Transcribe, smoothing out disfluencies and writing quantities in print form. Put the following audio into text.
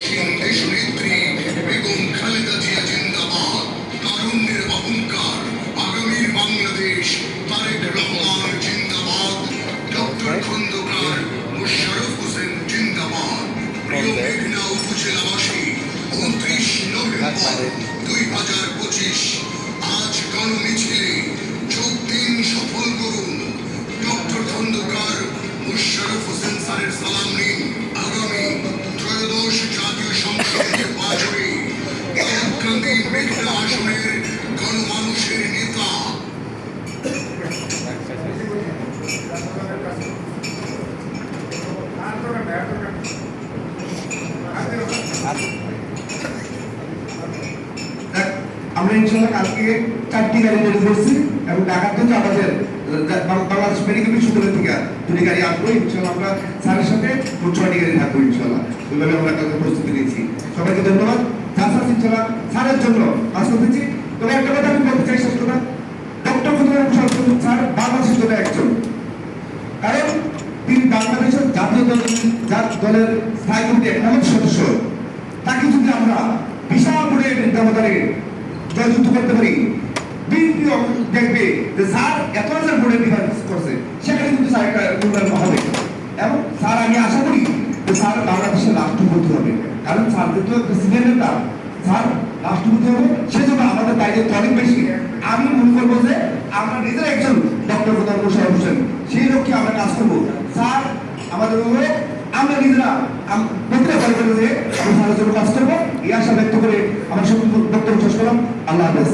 দেশনেত্রী বেগম খালেদা জিয়া জিন্দাবাদ। তারুণ্যের অহংকার, আগামীর বাংলাদেশ তারেক রহমান জিন্দাবাদ। ডক্টর খন্দকার মোশাররফ হোসেন জিন্দাবাদ। প্রিয় মেঘনা উপজেলাবাসী, 29 নভেম্বর 2025 আজ গণমিছিলে যোগ দিন, সফল করুন। ডক্টর খন্দকার মোশাররফ হোসেন স্যারের সালাম নিন। আগামী ত্রয়োদশ জাতীয় সংসদ নির্বাচনে দাউদকান্দি মেঘনা আসনের গণমানুষের নেতা আমরা ইনশাআল্লাহ কালকে 4টি গাড়ি রেডি করছি এবং ঢাকার থেকে আমাদের বাংলাদেশ মেডিকেল বিশ্ববিদ্যালয় থেকে 2টি গাড়ি আসবো। ইনশাআল্লাহ আমরা স্যারের সাথে 6টি গাড়ি থাকবো ইনশাআল্লাহ। ওইভাবে আমরা কালকে প্রস্তুতি নিয়েছি। সবাইকে ধন্যবাদ। ইনশাআল্লাহ স্যারের জন্য কাজ করতেছি। তবে একটা কথা আমি বলতে চাই, শেষ কথা, ডক্টর খন্দকার মোশাররফ স্যার বাংলাদেশের জন্য একজন, কারণ তিনি বাংলাদেশের জাতীয় দলের স্থায়ী কমিটির একমাত্র সদস্য। তাকে যদি আমরা বিশাল ভোটের ব্যবধানে জয়যুক্ত করতে পারি, বিএনপি দেখবে যে স্যার এত হাজার ভোটের ডিফারেন্স করছে, সেখানে কিন্তু স্যার একটা উন্নয়ন হবে। এবং স্যার আমি আশা করি যে স্যার বাংলাদেশের রাষ্ট্রপতি হবে, কারণ স্যার যেহেতু একটা সিনিয়র নেতা, স্যার রাষ্ট্রপতি হবে, সেজন্য আমাদের দায়িত্ব অনেক বেশি। আমি মনে করবো যে আমরা নিজেরা একজন ডক্টর খন্দকার মোশাররফ হোসেন, সেই লক্ষ্যে আমরা কাজ করবো। স্যার আমাদের উপরে আমরা নিজেরা প্রতিটা করে যে স্যারের জন্য কাজ করবো, এই আশা ব্যক্ত করে আমার সকল বক্তব্য শেষ করলাম। আল্লাহ হাফেজ।